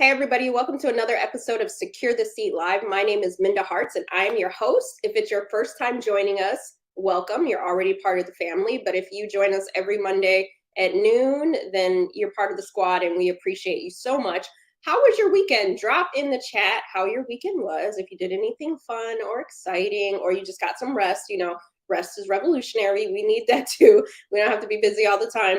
Hey, everybody, welcome to another episode of Secure the Seat Live. My name is Minda Hartz, and I am your host. If it's your first time joining us, welcome. You're already part of the family. But if you join us every Monday at noon, then you're part of the squad, and we appreciate you so much. How was your weekend? Drop in the chat how your weekend was. If you did anything fun or exciting, or you just got some rest, rest is revolutionary. We need that too. We don't have to be busy all the time.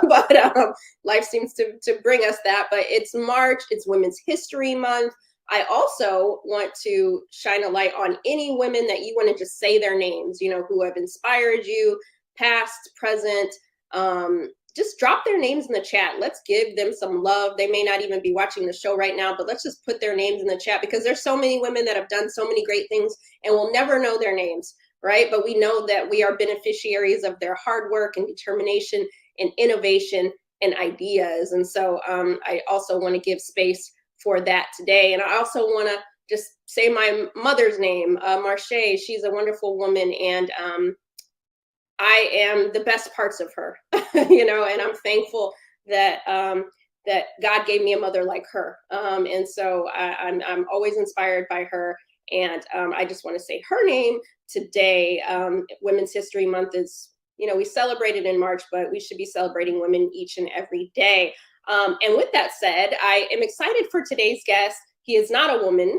but life seems to bring us that. But it's March, it's Women's History Month. I also want to shine a light on any women that you want to just say their names, who have inspired you, past, present. Just drop their names in the chat. Let's give them some love. They may not even be watching the show right now, but let's just put their names in the chat, because there's so many women that have done so many great things and we'll never know their names, right? But we know that we are beneficiaries of their hard work and determination and innovation and ideas. And so I also want to give space for that today. And I also want to just say my mother's name, Marche. She's a wonderful woman, and I am the best parts of her, and I'm thankful that that God gave me a mother like her. And so I'm always inspired by her. And I just want to say her name today. Women's History Month is, we celebrate it in March, but we should be celebrating women each and every day. And with that said, I am excited for today's guest. He is not a woman,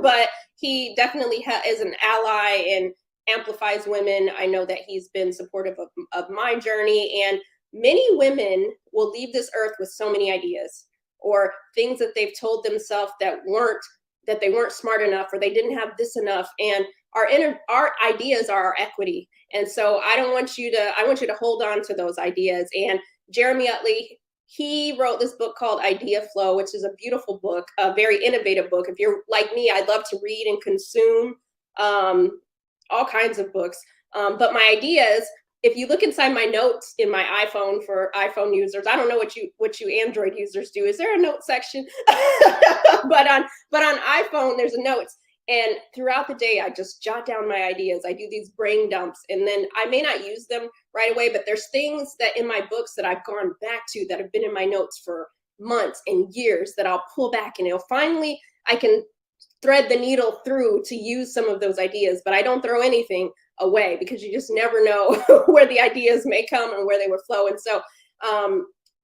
but he definitely is an ally and amplifies women. I know that he's been supportive of my journey, and many women will leave this earth with so many ideas or things that they've told themselves that they weren't smart enough, or they didn't have this enough. And our ideas are our equity. And so I want you to hold on to those ideas. And Jeremy Utley, he wrote this book called Ideaflow, which is a beautiful book, a very innovative book. If you're like me, I love to read and consume all kinds of books. But my ideas, if you look inside my notes in my iPhone, for iPhone users, I don't know what you Android users do. Is there a note section? but on iPhone, there's a notes. And throughout the day, I just jot down my ideas. I do these brain dumps, and then I may not use them right away, but there's things that in my books that I've gone back to that have been in my notes for months and years that I'll pull back, and I can thread the needle through to use some of those ideas. But I don't throw anything away, because you just never know where the ideas may come and where they will flow. And so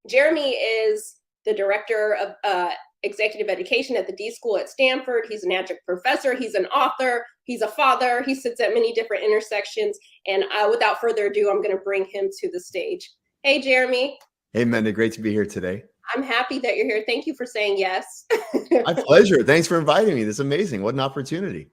Jeremy is the director of executive education at the D.school at Stanford. He's an adjunct professor. He's an author. He's a father. He sits at many different intersections. And without further ado, I'm going to bring him to the stage. Hey, Jeremy. Hey, Minda. Great to be here today. I'm happy that you're here. Thank you for saying yes. My pleasure. Thanks for inviting me. This is amazing. What an opportunity.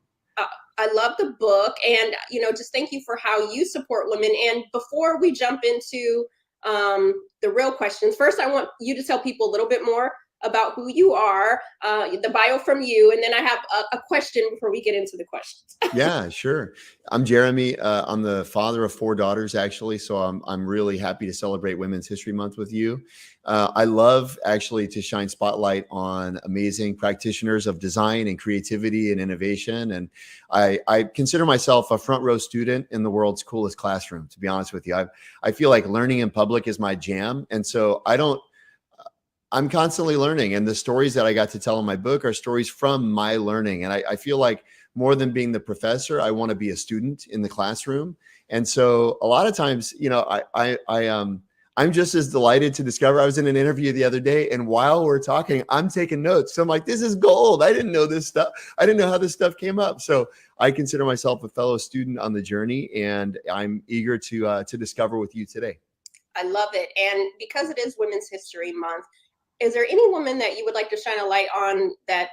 I love the book, and just thank you for how you support women. And before we jump into the real questions, first I want you to tell people a little bit more about who you are, the bio from you, and then I have a question before we get into the questions. Yeah, sure. I'm Jeremy. I'm the father of 4 daughters, actually, so I'm really happy to celebrate Women's History Month with you. I love actually to shine spotlight on amazing practitioners of design and creativity and innovation. And I consider myself a front row student in the world's coolest classroom, to be honest with you. I feel like learning in public is my jam. And so I'm constantly learning. And the stories that I got to tell in my book are stories from my learning. And I feel like more than being the professor, I want to be a student in the classroom. And so a lot of times, I'm just as delighted to discover. I was in an interview the other day, and while we're talking, I'm taking notes. So I'm like, this is gold. I didn't know this stuff. I didn't know how this stuff came up. So I consider myself a fellow student on the journey, and I'm eager to discover with you today. I love it. And because it is Women's History Month, is there any woman that you would like to shine a light on that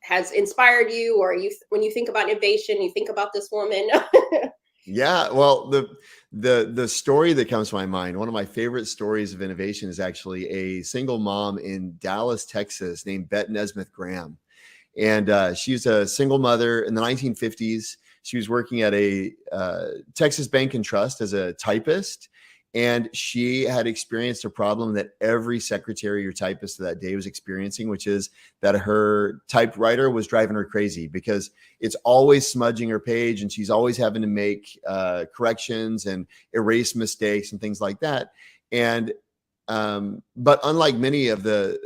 has inspired you, or when you think about innovation, you think about this woman? Yeah, well, the story that comes to my mind, one of my favorite stories of innovation, is actually a single mom in Dallas, Texas, named Bette Nesmith Graham. And she was a single mother in the 1950s. She was working at a Texas Bank and Trust as a typist. And she had experienced a problem that every secretary or typist of that day was experiencing, which is that her typewriter was driving her crazy, because it's always smudging her page, and she's always having to make corrections and erase mistakes and things like that. And But unlike many of the,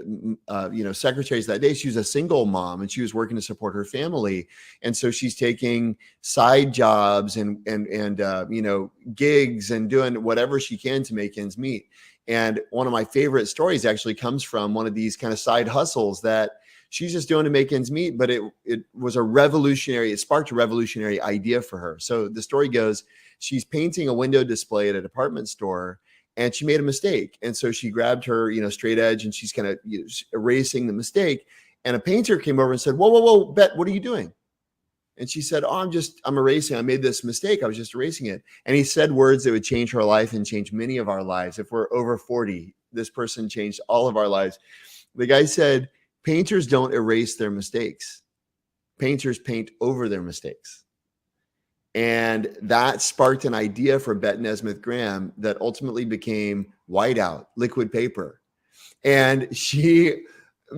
secretaries that day, she was a single mom and she was working to support her family. And so she's taking side jobs and gigs and doing whatever she can to make ends meet. And one of my favorite stories actually comes from one of these kind of side hustles that she's just doing to make ends meet, but it was it sparked a revolutionary idea for her. So the story goes, she's painting a window display at a department store and she made a mistake. And so she grabbed her, straight edge and she's kind of erasing the mistake. And a painter came over and said, whoa, Bet, what are you doing? And she said, oh, I'm erasing. I made this mistake. I was just erasing it. And he said words that would change her life and change many of our lives. If we're over 40, this person changed all of our lives. The guy said, painters don't erase their mistakes. Painters paint over their mistakes. And that sparked an idea for Bette Nesmith Graham that ultimately became whiteout, liquid paper. And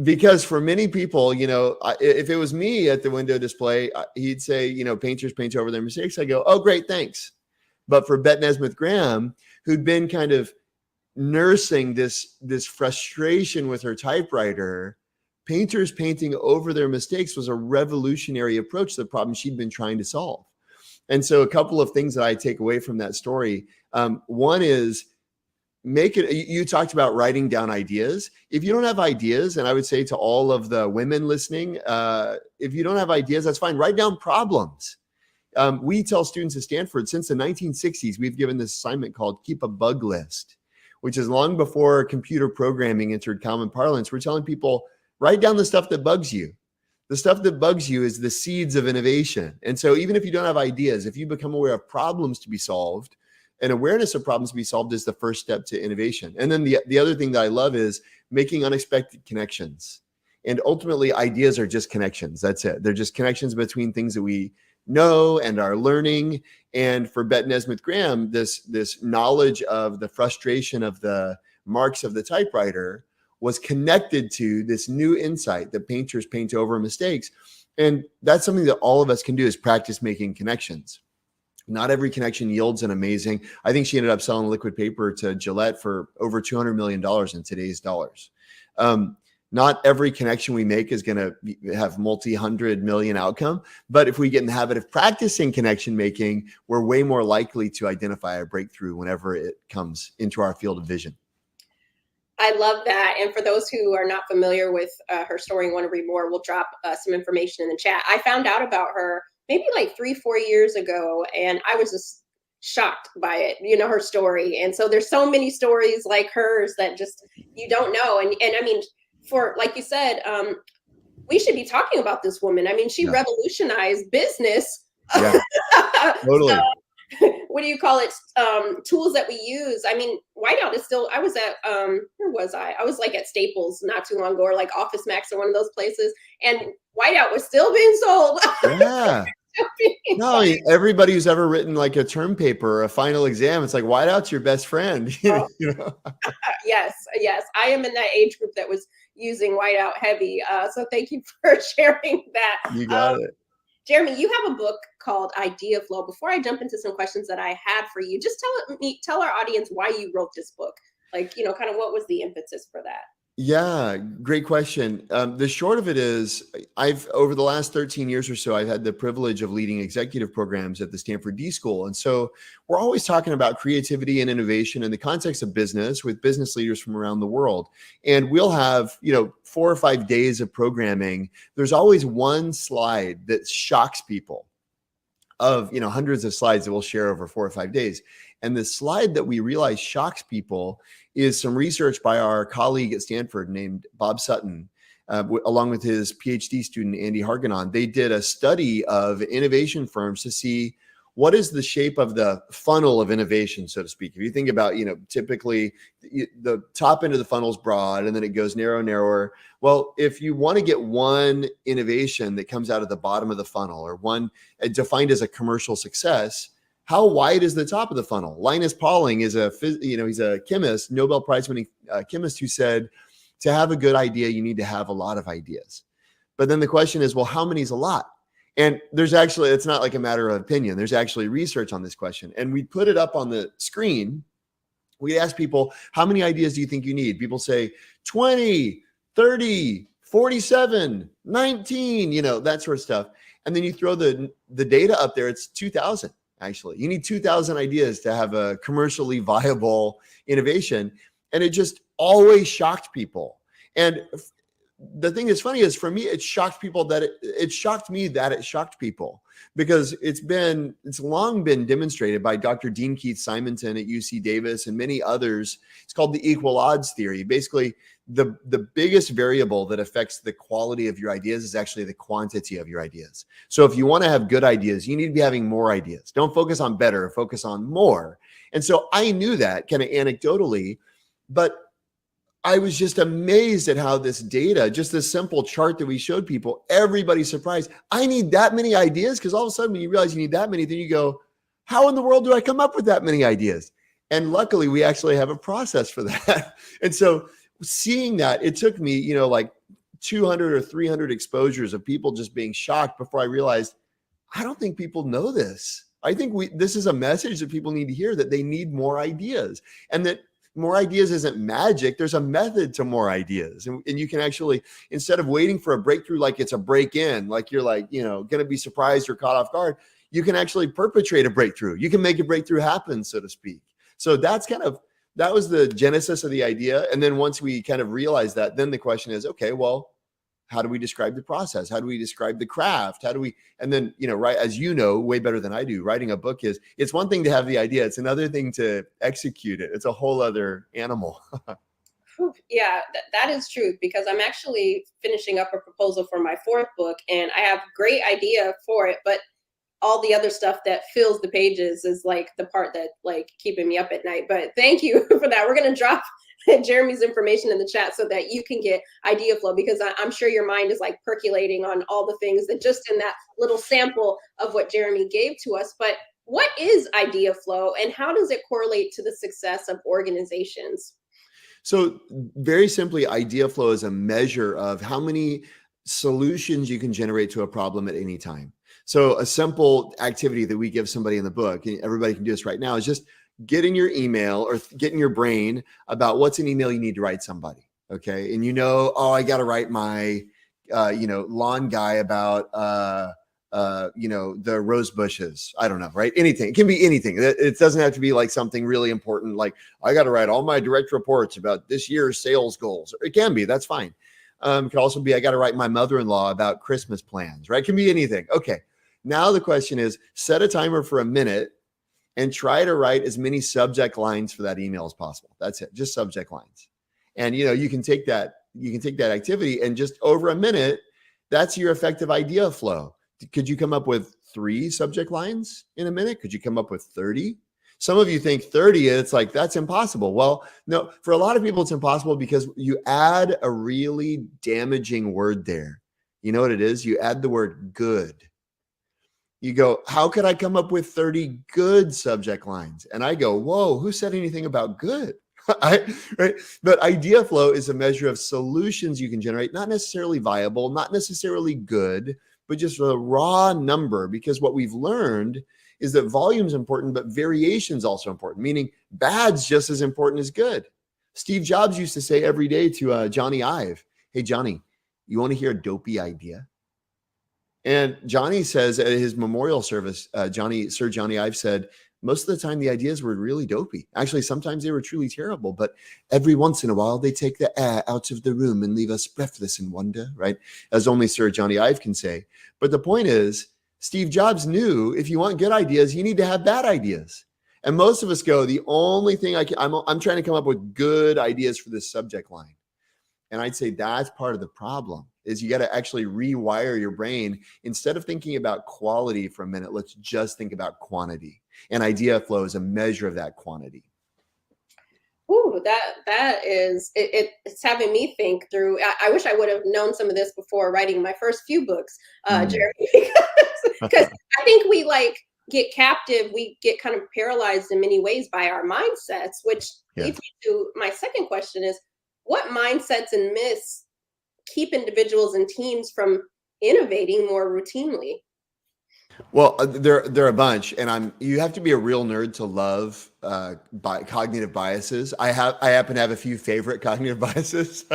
because for many people, if it was me at the window display, he'd say, painters paint over their mistakes. I go, oh, great, thanks. But for Bette Nesmith Graham, who'd been kind of nursing this frustration with her typewriter, painters painting over their mistakes was a revolutionary approach to the problem she'd been trying to solve. And so a couple of things that I take away from that story. One is you talked about writing down ideas. If you don't have ideas, and I would say to all of the women listening, if you don't have ideas, that's fine. Write down problems. We tell students at Stanford since the 1960s, we've given this assignment called Keep a Bug List, which is long before computer programming entered common parlance. We're telling people, write down the stuff that bugs you. The stuff that bugs you is the seeds of innovation. And so even if you don't have ideas, if you become aware of problems to be solved, and awareness of problems to be solved is the first step to innovation. And then the other thing that I love is making unexpected connections. And ultimately, ideas are just connections. That's it. They're just connections between things that we know and are learning. And for Bette Nesmith Graham, this knowledge of the frustration of the marks of the typewriter was connected to this new insight that painters paint over mistakes. And that's something that all of us can do, is practice making connections. Not every connection yields an amazing. I think she ended up selling liquid paper to Gillette for over $200 million in today's dollars. Not every connection we make is going to have multi-hundred million outcome. But if we get in the habit of practicing connection making, we're way more likely to identify a breakthrough whenever it comes into our field of vision. I love that. And for those who are not familiar with her story and want to read more, we'll drop some information in the chat. I found out about her maybe like 3-4 years ago, and I was just shocked by it, her story. And so there's so many stories like hers that just you don't know. And I mean, for like you said, we should be talking about this woman. I mean, she revolutionized business. Yeah, totally. What do you call it? Tools that we use. I mean, whiteout is still, I was at, where was I? I was like at Staples not too long ago, or like Office Max or one of those places. And whiteout was still being sold. Yeah. No, everybody who's ever written like a term paper or a final exam, it's like whiteout's your best friend. Yes. I am in that age group that was using whiteout heavy. So thank you for sharing that. You got it. Jeremy, you have a book called Ideaflow. Before I jump into some questions that I had for you, just tell our audience why you wrote this book. Like, kind of what was the impetus for that? Yeah, great question. The short of it is over the last 13 years or so, I've had the privilege of leading executive programs at the Stanford D.school. And so we're always talking about creativity and innovation in the context of business with business leaders from around the world. And we'll have, 4 or 5 days of programming. There's always one slide that shocks people of, hundreds of slides that we'll share over 4 or 5 days. And the slide that we realize shocks people is some research by our colleague at Stanford named Bob Sutton, along with his PhD student, Andy Harganon. They did a study of innovation firms to see what is the shape of the funnel of innovation, so to speak. If you think about, typically the top end of the funnel is broad and then it goes narrower. Well, if you want to get one innovation that comes out of the bottom of the funnel, or one defined as a commercial success, how wide is the top of the funnel? Linus Pauling is he's a chemist, Nobel Prize winning chemist, who said to have a good idea, you need to have a lot of ideas. But then the question is, well, how many is a lot? And it's not like a matter of opinion. There's actually research on this question. And we put it up on the screen We ask people, how many ideas do you think you need? People say 20, 30, 47, 19, that sort of stuff. And then you throw the data up there, it's 2,000. Actually, you need 2,000 ideas to have a commercially viable innovation. And it just always shocked people. And the thing that's funny is, for me, it shocked people that it shocked me that it shocked people, because it's long been demonstrated by Dr. Dean Keith Simonton at UC Davis and many others. It's called the equal odds theory. Basically, the biggest variable that affects the quality of your ideas is actually the quantity of your ideas. So if you want to have good ideas, you need to be having more ideas. Don't focus on better, focus on more. And so I knew that kind of anecdotally, but I was just amazed at how this data, just this simple chart that we showed people, everybody's surprised. I need that many ideas? Because all of a sudden when you realize you need that many, then you go, how in the world do I come up with that many ideas? And luckily we actually have a process for that. And so seeing that, it took me, like 200 or 300 exposures of people just being shocked before I realized, I don't think people know this. I think this is a message that people need to hear, that they need more ideas, and that more ideas isn't magic. There's a method to more ideas. And you can actually, instead of waiting for a breakthrough, like it's a break-in, like you're like, going to be surprised or caught off guard, you can actually perpetrate a breakthrough. You can make a breakthrough happen, so to speak. So that was the genesis of the idea. And then once we kind of realized that, then the question is, okay, well, how do we describe the process? How do we describe the craft? And then, right, as you know, way better than I do, writing a book it's one thing to have the idea. It's another thing to execute it. It's a whole other animal. Yeah, that is true, because I'm actually finishing up a proposal for my 4th book, and I have a great idea for it, but all the other stuff that fills the pages is like the part that like keeping me up at night. But thank you for that. We're going to drop Jeremy's information in the chat so that you can get Ideaflow, because I'm sure your mind is like percolating on all the things that just in that little sample of what Jeremy gave to us. But what is Ideaflow, and how does it correlate to the success of organizations? So very simply, Ideaflow is a measure of how many solutions you can generate to a problem at any time. So a simple activity that we give somebody in the book, and everybody can do this right now, is just get in your email or get in your brain about what's an email you need to write somebody. Okay. And I got to write my, lawn guy about, the rose bushes. I don't know, right? Anything. It can be anything. It doesn't have to be like something really important. Like, I got to write all my direct reports about this year's sales goals. It can be, that's fine. It could also be, I got to write my mother-in-law about Christmas plans, right? It can be anything. Okay. Now the question is, set a timer for a minute and try to write as many subject lines for that email as possible. That's it. Just subject lines. And, you can take that activity, and just over a minute, that's your effective idea flow. Could you come up with 3 subject lines in a minute? Could you come up with 30? Some of you think 30, it's like, that's impossible. Well, no, for a lot of people, it's impossible because you add a really damaging word there. You know what it is? You add the word good. You go, how could I come up with 30 good subject lines? And I go, whoa, who said anything about good? Right? But Ideaflow is a measure of solutions you can generate, not necessarily viable, not necessarily good, but just a raw number. Because what we've learned is that volume is important, but variation is also important, meaning bad's just as important as good. Steve Jobs used to say every day to Johnny Ive, hey, Johnny, you want to hear a dopey idea? And Johnny says at his memorial service, Sir Johnny Ive said, most of the time the ideas were really dopey. Actually, sometimes they were truly terrible, but every once in a while they take the air out of the room and leave us breathless in wonder, right? As only Sir Johnny Ive can say. But the point is, Steve Jobs knew if you want good ideas, you need to have bad ideas. And most of us go, the only thing I'm trying to come up with good ideas for this subject line. And I'd say that's part of the problem, is you got to actually rewire your brain. Instead of thinking about quality for a minute, let's just think about quantity. And Ideaflow is a measure of that quantity. Ooh, that is, it's having me think through. I wish I would have known some of this before writing my first few books, Jeremy, because I think we get captive, we get kind of paralyzed in many ways by our mindsets, which leads me to my second question is, what mindsets and myths keep individuals and teams from innovating more routinely? Well, there are a bunch, and you have to be a real nerd to love cognitive biases. I happen to have a few favorite cognitive biases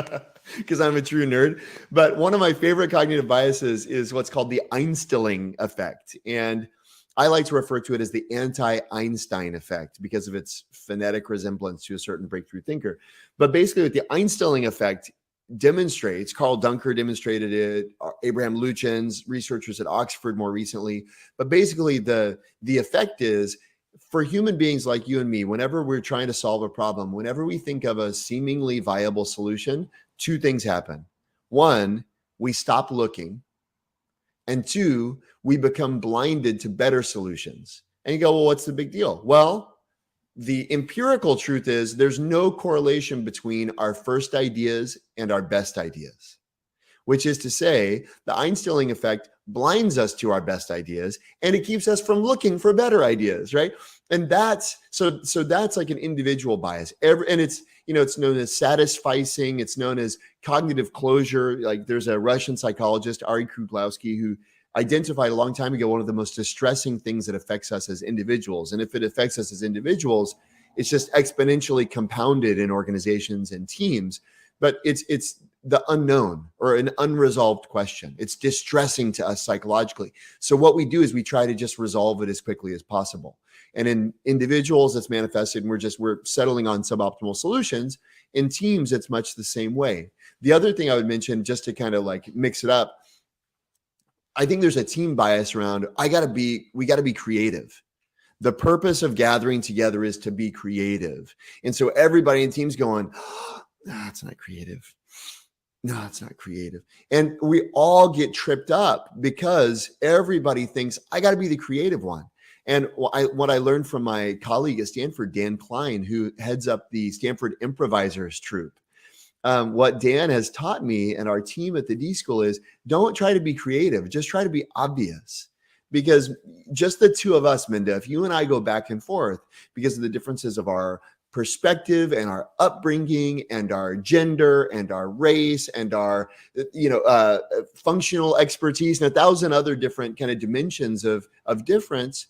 because I'm a true nerd. But one of my favorite cognitive biases is what's called the Einstilling effect, and I like to refer to it as the anti-Einstein effect because of its phonetic resemblance to a certain breakthrough thinker. But basically, what the Einstilling effect demonstrates, Carl Dunker demonstrated it, Abraham Luchins, researchers at Oxford more recently. But basically, the effect is for human beings like you and me, whenever we're trying to solve a problem, whenever we think of a seemingly viable solution, two things happen. One, we stop looking. And two, we become blinded to better solutions. And you go, well, what's the big deal? Well, the empirical truth is there's no correlation between our first ideas and our best ideas, which is to say the Einstilling effect blinds us to our best ideas and it keeps us from looking for better ideas, right? And that's so that's like an individual bias. And it's, it's known as satisficing, it's known as cognitive closure. Like there's a Russian psychologist, Ari Kruglowski, who identified a long time ago one of the most distressing things that affects us as individuals. And if it affects us as individuals, it's just exponentially compounded in organizations and teams. But it's the unknown or an unresolved question. It's distressing to us psychologically. So what we do is we try to just resolve it as quickly as possible. And in individuals, it's manifested and we're settling on suboptimal solutions. In teams, it's much the same way. The other thing I would mention, just to kind of like mix it up, I think there's a team bias around, we got to be creative. The purpose of gathering together is to be creative. And so everybody in teams going, oh, that's not creative. No, it's not creative. And we all get tripped up because everybody thinks I got to be the creative one. And what I learned from my colleague at Stanford, Dan Klein, who heads up the Stanford Improvisers Troupe, what Dan has taught me and our team at the D.school is don't try to be creative, just try to be obvious. Because just the two of us, Minda, if you and I go back and forth because of the differences of our perspective and our upbringing and our gender and our race and our functional expertise and 1,000 other different kind of dimensions of difference,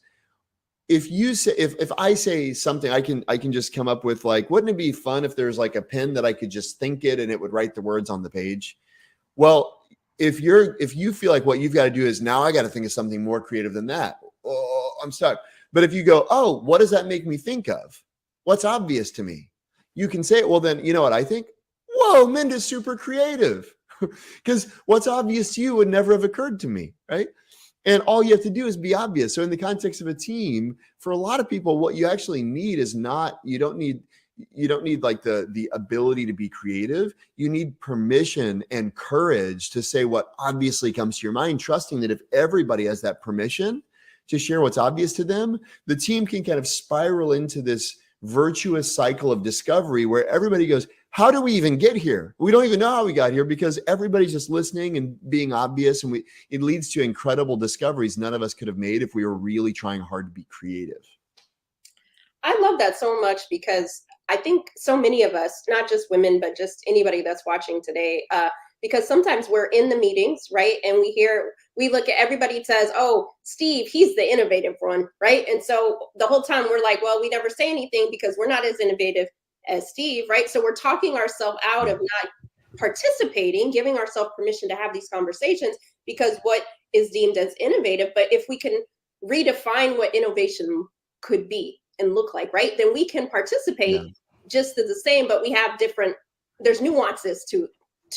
if you say if I say something, I can just come up with like, wouldn't it be fun if there's like a pen that I could just think it and it would write the words on the page? Well, if you feel like what you've got to do is now I got to think of something more creative than that, oh, I'm stuck. But if you go, oh, what does that make me think of? What's obvious to me? You can say it. Well, then you know what I think? Whoa, Minda's super creative. Because what's obvious to you would never have occurred to me, right? And all you have to do is be obvious. So in the context of a team, for a lot of people, what you actually need is not, you don't need like the ability to be creative. You need permission and courage to say what obviously comes to your mind, trusting that if everybody has that permission to share what's obvious to them, the team can kind of spiral into this virtuous cycle of discovery where everybody goes, how do we even get here? We don't even know how we got here because everybody's just listening and being obvious. And it leads to incredible discoveries none of us could have made if we were really trying hard to be creative. I love that so much because I think so many of us, not just women, but just anybody that's watching today, because sometimes we're in the meetings, right? And we look at everybody says, oh, Steve, he's the innovative one, right? And so the whole time we're like, well, we never say anything because we're not as innovative as Steve, right? So we're talking ourselves out of not participating, giving ourselves permission to have these conversations because what is deemed as innovative. But if we can redefine what innovation could be and look like, right, then we can participate just as the same, but we have there's nuances to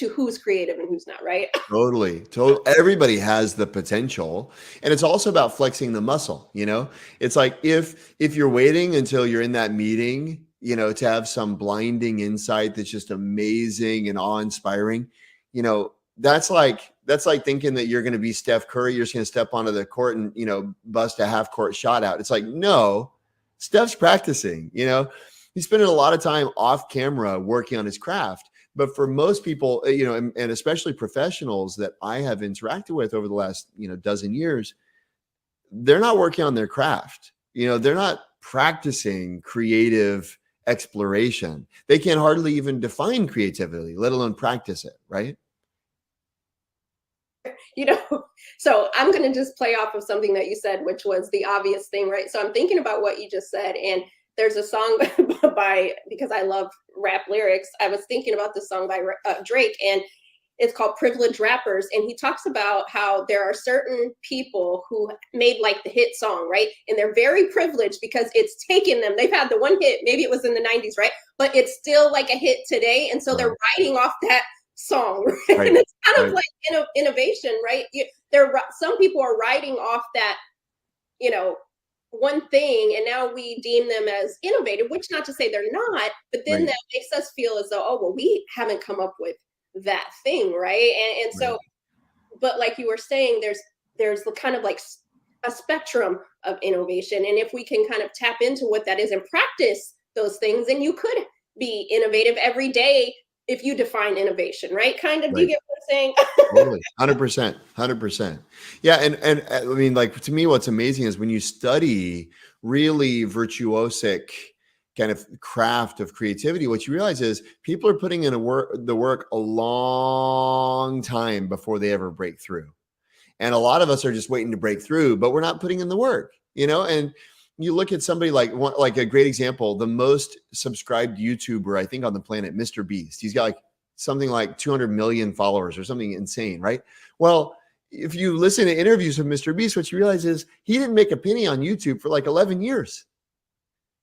who's creative and who's not, right? Totally. Everybody has the potential. And it's also about flexing the muscle, It's like if you're waiting until you're in that meeting, to have some blinding insight that's just amazing and awe-inspiring, that's like thinking that you're going to be Steph Curry, you're just going to step onto the court and, bust a half-court shot out. It's like, no, Steph's practicing, he's spending a lot of time off camera working on his craft. But for most people, and especially professionals that I have interacted with over the last, dozen years, they're not working on their craft. They're not practicing creative exploration. They can hardly even define creativity, let alone practice it, right? you know, so I'm going to just play off of something that you said, which was the obvious thing, right? So I'm thinking about what you just said, and there's a song by, because I love rap lyrics, I was thinking about the song by Drake, and it's called Privileged Rappers. And he talks about how there are certain people who made like the hit song, right? And they're very privileged because it's taken them. They've had the one hit, maybe it was in the 90s, right? But it's still like a hit today. And so they're writing off that song. Right? Right. And it's kind of like innovation, right? Some people are writing off that, one thing, and now we deem them as innovative, which not to say they're not, but then that makes us feel as though, oh, well, we haven't come up with that thing, right? And so, but like you were saying, there's the kind of like a spectrum of innovation, and if we can kind of tap into what that is and practice those things, and you could be innovative every day if you define innovation, right? Kind of, do you get what I'm saying? Totally, 100%. Yeah, and I mean, like, to me, what's amazing is when you study really virtuosic kind of craft of creativity, what you realize is people are putting in the work a long time before they ever break through. And a lot of us are just waiting to break through, but we're not putting in the work, and you look at somebody like a great example, the most subscribed YouTuber, I think, on the planet, Mr. Beast. He's got like something like 200 million followers or something insane, right? Well, if you listen to interviews with Mr. Beast, what you realize is he didn't make a penny on YouTube for like 11 years.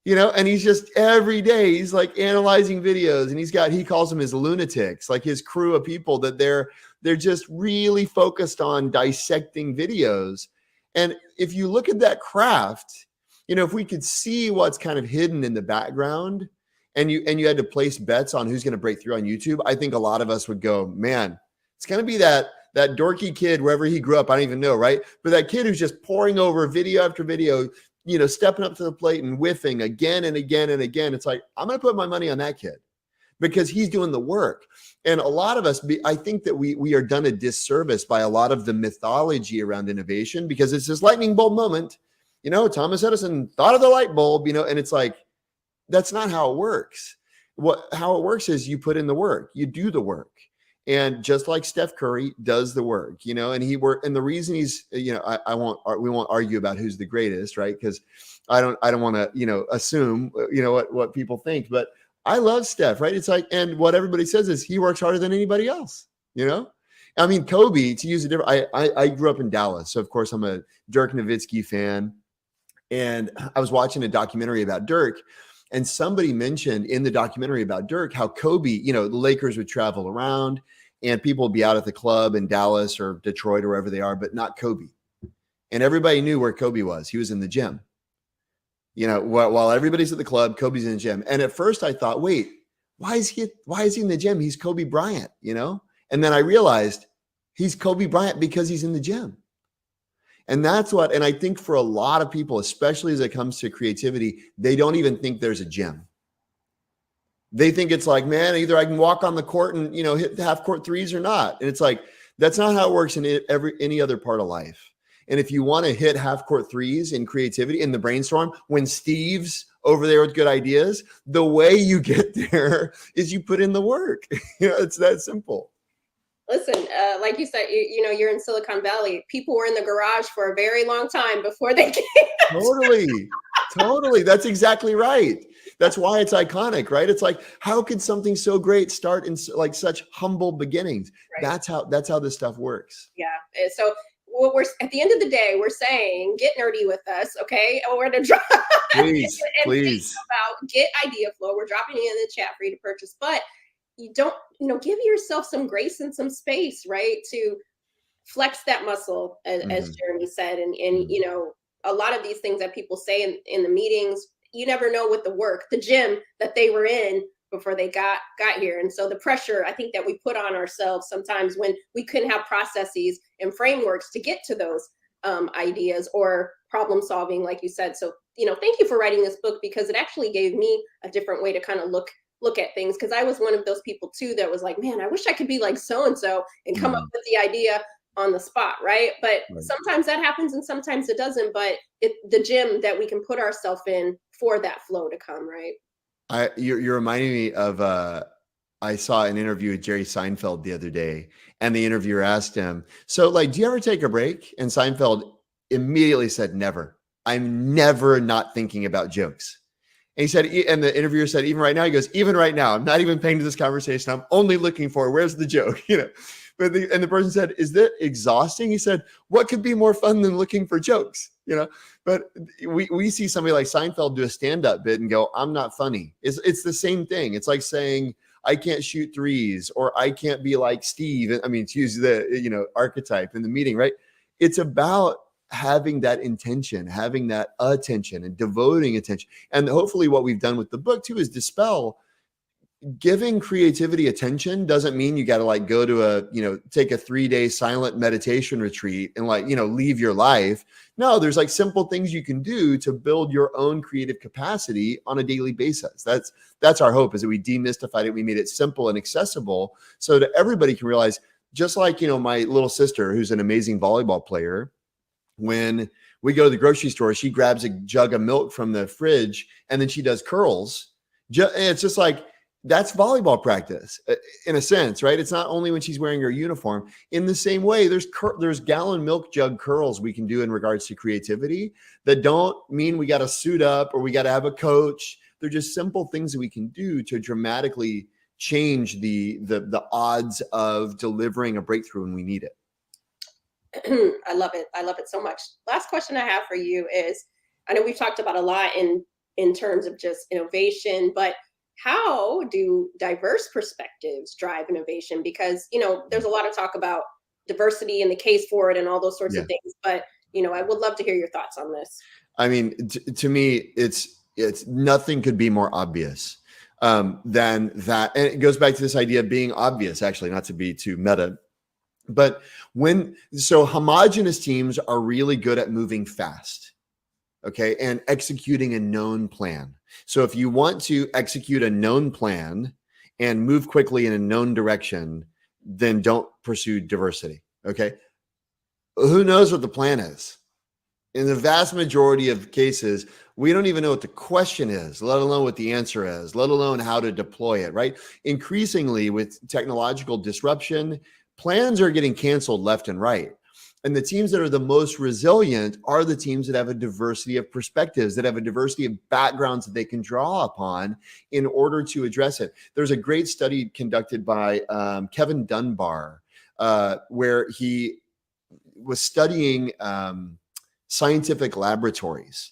And he's just every day he's like analyzing videos, and he calls them his lunatics, like his crew of people that they're just really focused on dissecting videos. And if you look at that craft, if we could see what's kind of hidden in the background, and you had to place bets on who's going to break through on YouTube, I think a lot of us would go, man, it's going to be that dorky kid wherever he grew up. I don't even know, right? But that kid who's just pouring over video after video, stepping up to the plate and whiffing again and again and again. It's like, I'm going to put my money on that kid because he's doing the work. And a lot of us, I think that we are done a disservice by a lot of the mythology around innovation, because it's this lightning bolt moment. Thomas Edison thought of the light bulb, and it's like, that's not how it works. How it works is you put in the work, you do the work. And just like Steph Curry does the work, and and the reason he's, we won't argue about who's the greatest, right? Because I don't want to, assume, what people think, but I love Steph, right? It's like, and what everybody says is he works harder than anybody else, I mean, Kobe, to use a different, I grew up in Dallas. So of course I'm a Dirk Nowitzki fan. And I was watching a documentary about Dirk, and somebody mentioned in the documentary about Dirk how Kobe, the Lakers would travel around and people would be out at the club in Dallas or Detroit or wherever they are, but not Kobe. And everybody knew where Kobe was. He was in the gym. While everybody's at the club, Kobe's in the gym. And at first I thought, wait, why is he in the gym? He's Kobe Bryant, And then I realized he's Kobe Bryant because he's in the gym. And and I think for a lot of people, especially as it comes to creativity, they don't even think there's a gym. They think it's like, man, either I can walk on the court and, hit the half court threes or not. And it's like, that's not how it works in any other part of life. And if you want to hit half court threes in creativity, in the brainstorm, when Steve's over there with good ideas, the way you get there is you put in the work. It's that simple. Listen, like you said, you're in Silicon Valley. People were in the garage for a very long time before they came. Totally. That's exactly right. That's why it's iconic, right? It's like, how could something so great start in like such humble beginnings? Right. That's how this stuff works. Yeah. So we're at the end of the day, we're saying, get nerdy with us, okay? And we're going to drop. Please. About get Ideaflow. We're dropping it in the chat for you to purchase, but you don't, give yourself some grace and some space, right? To flex that muscle, as Jeremy said. And a lot of these things that people say in the meetings, you never know what the gym that they were in before they got here. And so the pressure, I think, that we put on ourselves sometimes when we couldn't have processes and frameworks to get to those ideas or problem solving, like you said. So, thank you for writing this book, because it actually gave me a different way to kind of look at things, because I was one of those people too that was like, man, I wish I could be like so-and-so and come up with the idea on the spot, right? But sometimes that happens and sometimes it doesn't, but the gym that we can put ourselves in for that flow to come, right? You're reminding me of I saw an interview with Jerry Seinfeld the other day, and the interviewer asked him, "So, like, do you ever take a break?" And Seinfeld immediately said, "Never. I'm never not thinking about jokes." And he said, and the interviewer said, "Even right now," he goes, "Even right now, I'm not even paying to this conversation. I'm only looking for where's the joke, you know." But the person said, "Is that exhausting?" He said, "What could be more fun than looking for jokes?" You know. But we see somebody like Seinfeld do a stand-up bit and go, "I'm not funny." It's the same thing. It's like saying, "I can't shoot threes," or "I can't be like Steve." I mean, to use the archetype in the meeting, right? It's about having that intention, having that attention, and devoting attention. And hopefully, what we've done with the book too is dispel giving creativity attention doesn't mean you got to like go to take a 3-day silent meditation retreat and leave your life. No, there's like simple things you can do to build your own creative capacity on a daily basis. That's our hope, is that we demystified it. We made it simple and accessible so that everybody can realize, just like, my little sister, who's an amazing volleyball player, when we go to the grocery store, she grabs a jug of milk from the fridge and then she does curls. It's just like, that's volleyball practice in a sense, right? It's not only when she's wearing her uniform. In the same way, there's gallon milk jug curls we can do in regards to creativity that don't mean we got to suit up or we got to have a coach. They're just simple things that we can do to dramatically change the odds of delivering a breakthrough when we need it. I love it. I love it so much. Last question I have for you is, I know we've talked about a lot in terms of just innovation, but how do diverse perspectives drive innovation? Because, there's a lot of talk about diversity and the case for it and all those sorts of things. But, I would love to hear your thoughts on this. I mean, to me, it's nothing could be more obvious than that. And it goes back to this idea of being obvious, actually, not to be too meta. But homogenous teams are really good at moving fast, okay, and executing a known plan. So if you want to execute a known plan and move quickly in a known direction, then don't pursue diversity, okay? Who knows what the plan is? In the vast majority of cases, we don't even know what the question is, let alone what the answer is, let alone how to deploy it, right? Increasingly, with technological disruption, plans are getting canceled left and right. And the teams that are the most resilient are the teams that have a diversity of perspectives, that have a diversity of backgrounds that they can draw upon in order to address it. There's a great study conducted by Kevin Dunbar, where he was studying scientific laboratories.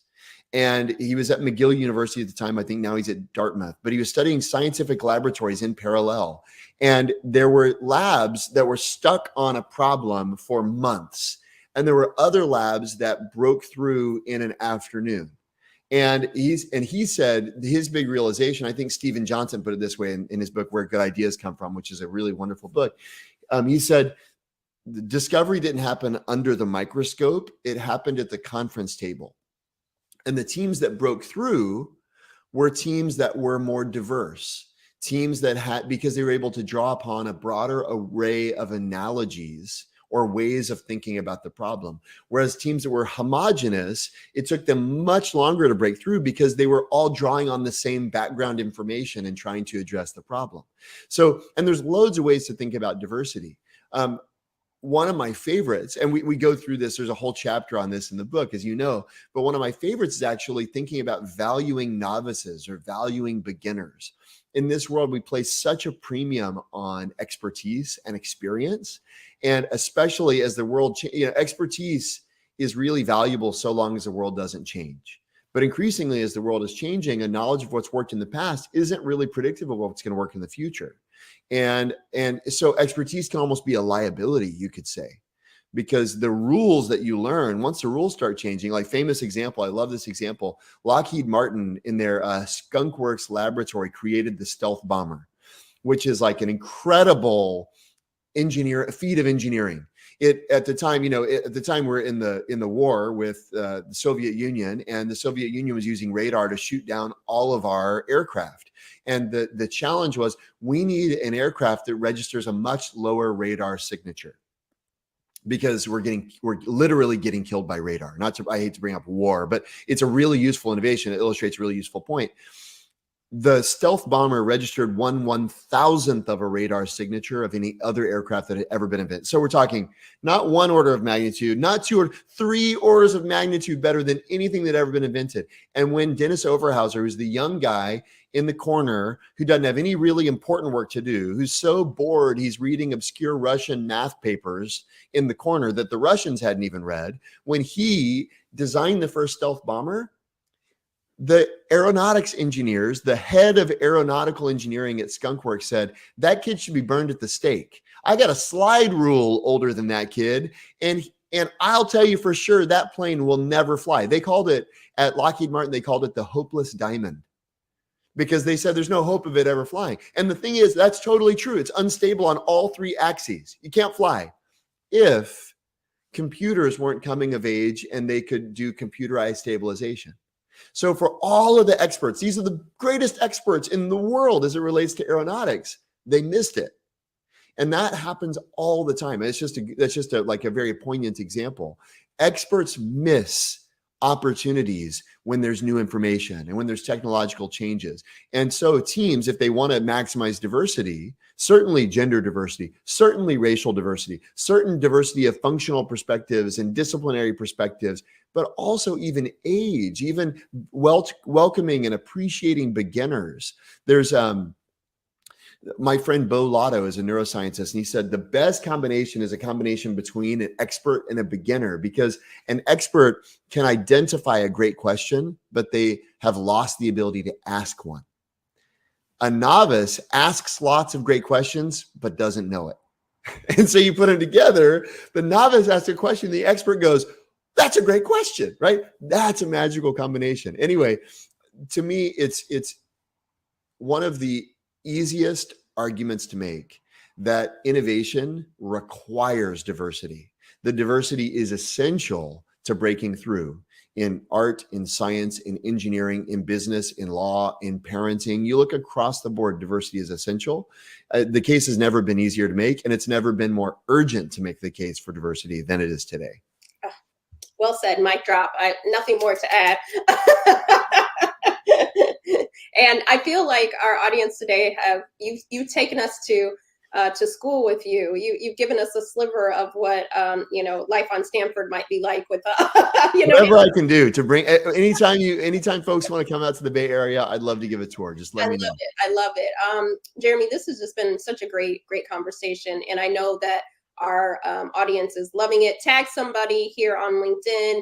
And he was at McGill University at the time. I think now he's at Dartmouth, but he was studying scientific laboratories in parallel. And there were labs that were stuck on a problem for months. And there were other labs that broke through in an afternoon. And he said his big realization, I think Stephen Johnson put it this way in his book, Where Good Ideas Come From, which is a really wonderful book. He said, the discovery didn't happen under the microscope. It happened at the conference table. And the teams that broke through were teams that were more diverse, teams that had, because they were able to draw upon a broader array of analogies or ways of thinking about the problem. Whereas teams that were homogenous, it took them much longer to break through because they were all drawing on the same background information and trying to address the problem. So, and there's loads of ways to think about diversity. One of my favorites, and we go through this, there's a whole chapter on this in the book, as you know, but one of my favorites is actually thinking about valuing novices or valuing beginners. In this world, we place such a premium on expertise and experience. And especially as the world, expertise is really valuable so long as the world doesn't change. But increasingly, as the world is changing, a knowledge of what's worked in the past isn't really predictive of what's going to work in the future. And so expertise can almost be a liability, you could say, because the rules that you learn, once the rules start changing, like famous example, I love this example, Lockheed Martin in their Skunk Works laboratory created the stealth bomber, which is like an incredible feat of engineering. At the time we're in the war with the Soviet Union, and the Soviet Union was using radar to shoot down all of our aircraft. And the challenge was, we need an aircraft that registers a much lower radar signature, because we're literally getting killed by radar. I hate to bring up war, but it's a really useful innovation. It illustrates a really useful point. The stealth bomber registered 1/1000th of a radar signature of any other aircraft that had ever been invented. So we're talking not one order of magnitude, not two or three orders of magnitude better than anything that had ever been invented. And when Dennis Overhauser, who's the young guy in the corner who doesn't have any really important work to do, who's so bored he's reading obscure Russian math papers in the corner that the Russians hadn't even read, when he designed the first stealth bomber, the aeronautics engineers, the head of aeronautical engineering at Skunkworks said, that kid should be burned at the stake. I got a slide rule older than that kid. And I'll tell you for sure, that plane will never fly. They called it, at Lockheed Martin, they called it the hopeless diamond, because they said there's no hope of it ever flying. And the thing is, that's totally true. It's unstable on all three axes. You can't fly. If computers weren't coming of age and they could do computerized stabilization. So for all of the experts, these are the greatest experts in the world as it relates to aeronautics, they missed it. And that happens all the time. That's just like a very poignant example. Experts miss opportunities when there's new information and when there's technological changes. And so teams, if they want to maximize diversity, certainly gender diversity, certainly racial diversity, certain diversity of functional perspectives and disciplinary perspectives, but also even age, even welcoming and appreciating beginners. There's my friend Bo Lotto is a neuroscientist, and he said the best combination is a combination between an expert and a beginner, because an expert can identify a great question, but they have lost the ability to ask one. A novice asks lots of great questions, but doesn't know it. And so you put them together, the novice asks a question, the expert goes, that's a great question, right? That's a magical combination. Anyway, to me, it's one of the easiest arguments to make that innovation requires diversity. The diversity is essential to breaking through in art, in science, in engineering, in business, in law, in parenting. You look across the board, diversity is essential. The case has never been easier to make, and it's never been more urgent to make the case for diversity than it is today. Well said, mic drop. Nothing more to add. And I feel like our audience today you've taken us to school with you. You've given us a sliver of what life on Stanford might be like with whatever I can do to bring. Anytime folks want to come out to the Bay Area, I'd love to give a tour. Just let me know. I love it. Jeremy, this has just been such a great conversation, and I know that our audience is loving it. Tag somebody here on LinkedIn.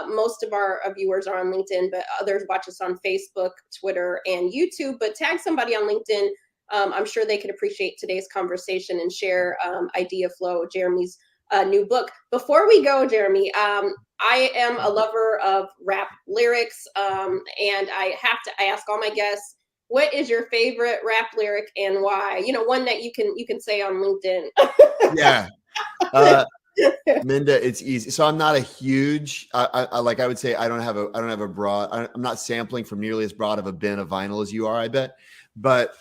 Most of our viewers are on LinkedIn, but others watch us on Facebook, Twitter, and YouTube. But tag somebody on LinkedIn. I'm sure they could appreciate today's conversation and share Ideaflow, Jeremy's new book. Before we go, Jeremy, I am a lover of rap lyrics, and I ask all my guests, what is your favorite rap lyric and why? One that you can say on LinkedIn. Yeah. Minda, it's easy. So I'm not a huge, I would say I don't have a broad, I'm not sampling from nearly as broad of a bin of vinyl as you are, I bet. But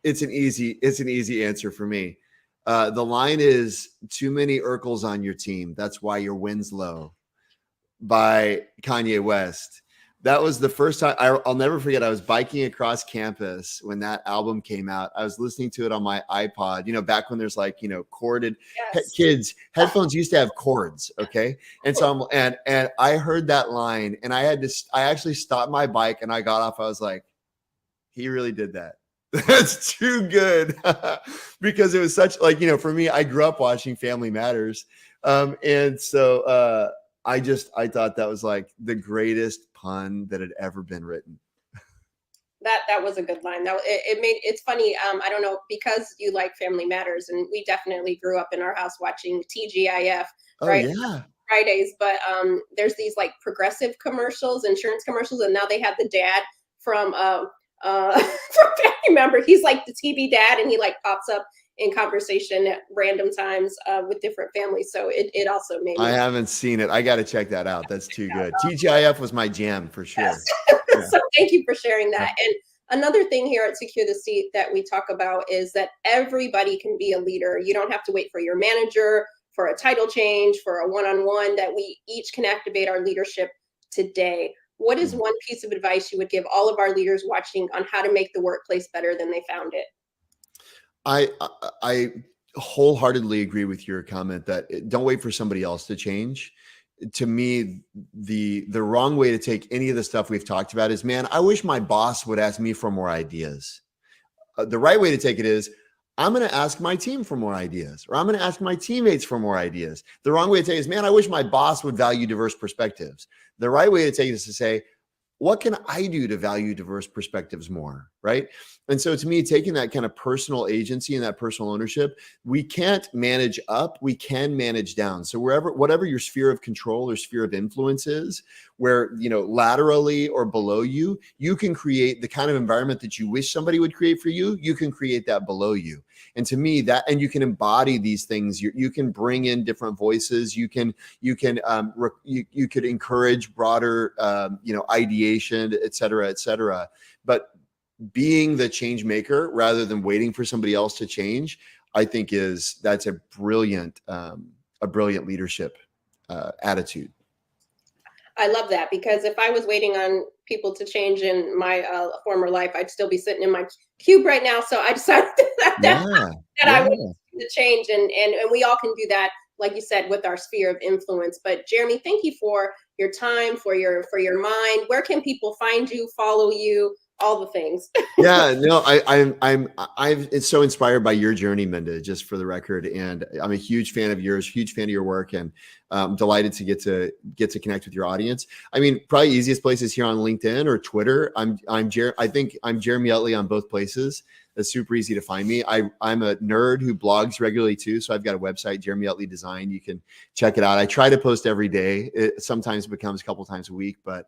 it's an easy answer for me. The line is, too many Urkels on your team, that's why your win's low, by Kanye West. That was the first time I'll never forget. I was biking across campus when that album came out. I was listening to it on my iPod, back when there's corded kids, headphones used to have cords. Okay. And so and I heard that line, and I actually stopped my bike and I got off. I was like, he really did that. That's too good. Because it was such for me, I grew up watching Family Matters. And so, I thought that was like the greatest pun that had ever been written. That was a good line. It's funny. I don't know, because you like Family Matters, and we definitely grew up in our house watching TGIF, right? Yeah. Fridays, but there's these progressive commercials, insurance commercials, and now they have the dad from from Family Member. He's like the TV dad, and he pops up in conversation at random times with different families. So it also made me. I haven't seen it. I got to check that out. That's too good. TGIF was my jam for sure. Yes. Yeah. So thank you for sharing that. And another thing here at Secure the Seat that we talk about is that everybody can be a leader. You don't have to wait for your manager, for a title change, for a one-on-one, that we each can activate our leadership today. what is one piece of advice you would give all of our leaders watching on how to make the workplace better than they found it? I wholeheartedly agree with your comment that don't wait for somebody else to change. To me, the wrong way to take any of the stuff we've talked about is, man, I wish my boss would ask me for more ideas. The right way to take it is, I'm going to ask my team for more ideas, or I'm going to ask my teammates for more ideas. The wrong way to take it is, man, I wish my boss would value diverse perspectives. The right way to take it is to say, what can I do to value diverse perspectives more, right? And so to me, taking that kind of personal agency and that personal ownership, we can't manage up, we can manage down. So whatever your sphere of control or sphere of influence is, where, laterally or below you, you can create the kind of environment that you wish somebody would create for you, you can create that below you. And to me, and you can embody these things. You can bring in different voices. You could encourage broader, ideation, et cetera, et cetera. But being the change maker rather than waiting for somebody else to change, I think that's a brilliant leadership attitude. I love that, because if I was waiting on people to change in my former life, I'd still be sitting in my cube right now. So I decided that I would the change, and we all can do that, like you said, with our sphere of influence. But Jeremy, thank you for your time, for your mind. Where can people find you, follow you, all the things? Yeah, no, I'm it's so inspired by your journey, Minda, just for the record. And I'm a huge fan of yours, huge fan of your work, and I'm delighted to get to connect with your audience. I mean, probably easiest place is here on LinkedIn or Twitter. I think I'm Jeremy Utley on both places. It's super easy to find me. I'm a nerd who blogs regularly too. So I've got a website, Jeremy Utley Design. You can check it out. I try to post every day. It sometimes becomes a couple times a week, but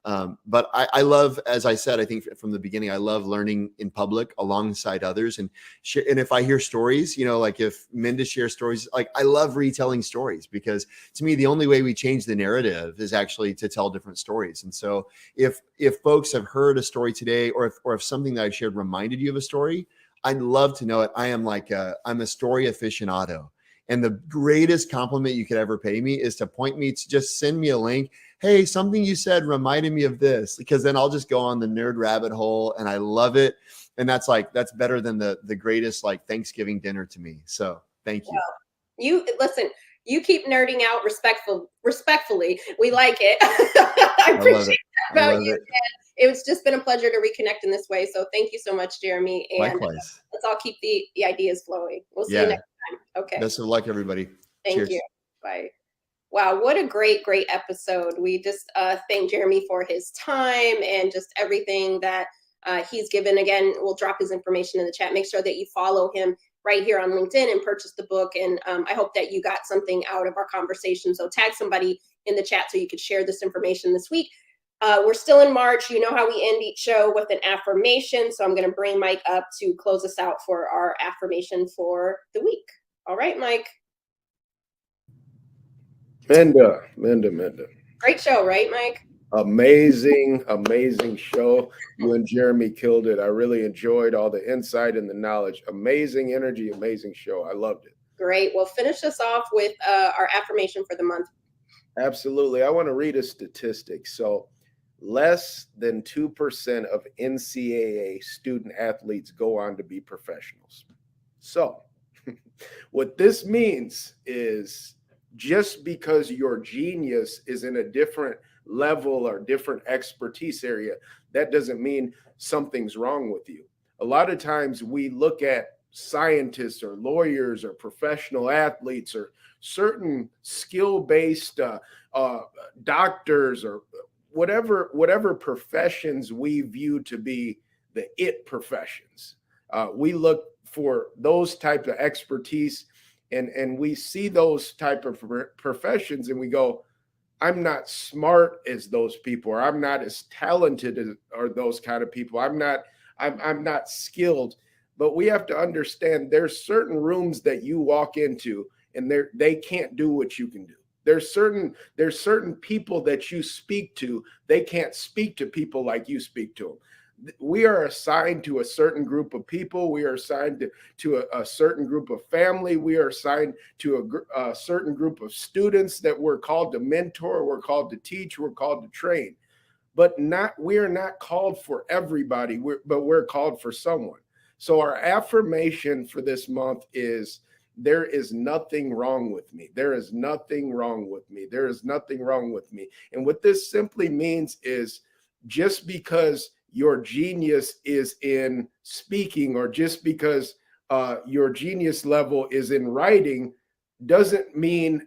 I love, as I said, I think from the beginning, I love learning in public alongside others, and if I hear stories, like if Minda shares stories, like I love retelling stories, because to me, the only way we change the narrative is actually to tell different stories. And so if folks have heard a story today, or if something that I've shared reminded you of a story, I'd love to know it. I'm a story aficionado. And the greatest compliment you could ever pay me is to just send me a link. Hey, something you said reminded me of this, because then I'll just go on the nerd rabbit hole, and I love it. And that's better than the greatest Thanksgiving dinner to me. So thank you. Well, you listen, you keep nerding out respectfully. We like it. I appreciate that about you. It's just been a pleasure to reconnect in this way. So thank you so much, Jeremy. And likewise. Let's all keep the ideas flowing. We'll see you next time. Okay. Best of luck, everybody. Thank you. Bye. Wow, what a great episode. We just thank Jeremy for his time and just everything that he's given. Again, we'll drop his information in the chat. Make sure that you follow him right here on LinkedIn and purchase the book. And I hope that you got something out of our conversation. So tag somebody in the chat so you could share this information this week. We're still in March. You know how we end each show with an affirmation. So I'm going to bring Mike up to close us out for our affirmation for the week. All right, Mike. Minda. Great show, right, Mike? Amazing show. You and Jeremy killed it. I really enjoyed all the insight and the knowledge. Amazing energy, amazing show. I loved it. Great. Well, finish us off with our affirmation for the month. Absolutely. I want to read a statistic. So less than 2% of NCAA student athletes go on to be professionals. So what this means is, just because your genius is in a different level or different expertise area, that doesn't mean something's wrong with you. A lot of times we look at scientists or lawyers or professional athletes or certain skill-based doctors or whatever professions we view to be the it professions. We look for those types of expertise, and we see those type of professions and we go, I'm not smart as those people, or I'm not as talented as or those kind of people. I'm not skilled. But we have to understand there's certain rooms that you walk into and they can't do what you can do. There's certain people that you speak to, they can't speak to people like you speak to them. We are assigned to a certain group of people. We are assigned to a certain group of family. We are assigned to a certain group of students that we're called to mentor, we're called to teach, we're called to train. but we are not called for everybody, but we're called for someone. So our affirmation for this month is, there is nothing wrong with me. There is nothing wrong with me. There is nothing wrong with me. And what this simply means is, just because your genius is in speaking, or just because your genius level is in writing, doesn't mean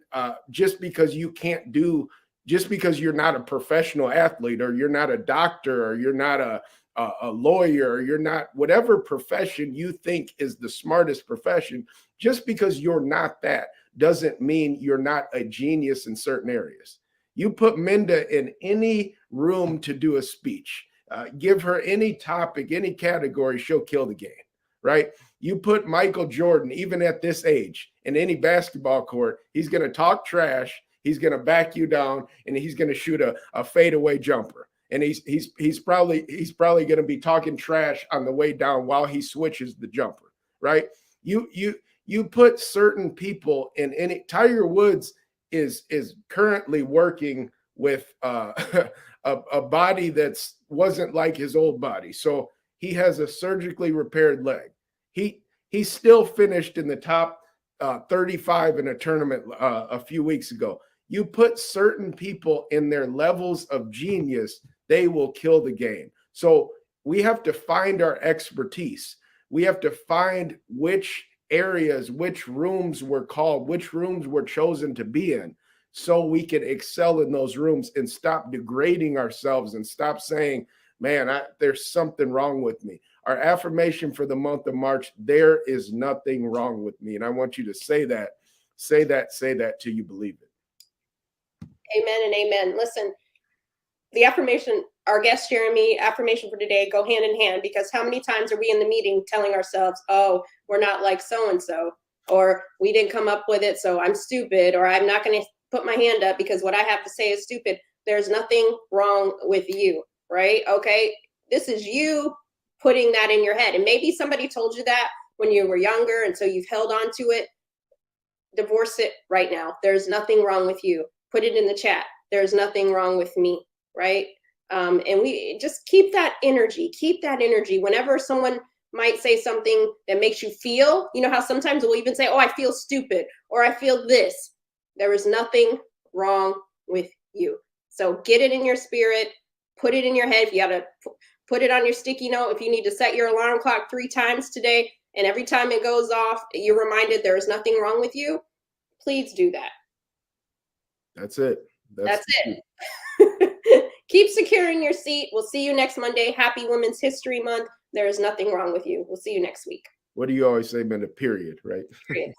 just because you can't do, just because you're not a professional athlete, or you're not a doctor, or you're not a lawyer, or you're not whatever profession you think is the smartest profession, just because you're not that doesn't mean you're not a genius in certain areas. You put Minda in any room to do a speech, give her any topic, any category, she'll kill the game, right? You put Michael Jordan, even at this age, in any basketball court, he's going to talk trash, he's going to back you down, and he's going to shoot a fadeaway jumper. And he's probably going to be talking trash on the way down while he switches the jumper, right? You put certain people in any. Tiger Woods is currently working with a body that's wasn't like his old body, so he has a surgically repaired leg. He still finished in the top 35 in a tournament a few weeks ago. You put certain people in their levels of genius, they will kill the game. So we have to find our expertise. We have to find which areas, which rooms we're called, which rooms we're chosen to be in, so we can excel in those rooms and stop degrading ourselves and stop saying, man, there's something wrong with me. Our affirmation for the month of March, there is nothing wrong with me. And I want you to say that till you believe it. Amen and amen. Listen, the affirmation, our guest Jeremy, affirmation for today go hand in hand, because how many times are we in the meeting telling ourselves, oh, we're not like so-and-so, or we didn't come up with it, so I'm stupid, or I'm not going to put my hand up because what I have to say is stupid. There's nothing wrong with you, right? Okay. This is you putting that in your head. And maybe somebody told you that when you were younger, and so you've held on to it. Divorce it right now. There's nothing wrong with you. Put it in the chat. There's nothing wrong with me, right? And we just keep that energy. Keep that energy. Whenever someone might say something that makes you feel, you know how sometimes we'll even say, oh, I feel stupid, or I feel this. There is nothing wrong with you. So get it in your spirit. Put it in your head. If you got to put it on your sticky note, if you need to set your alarm clock 3 times today, and every time it goes off, you're reminded there is nothing wrong with you, please do that. That's it. That's it. Keep securing your seat. We'll see you next Monday. Happy Women's History Month. There is nothing wrong with you. We'll see you next week. What do you always say, Minda? Period, right? Period.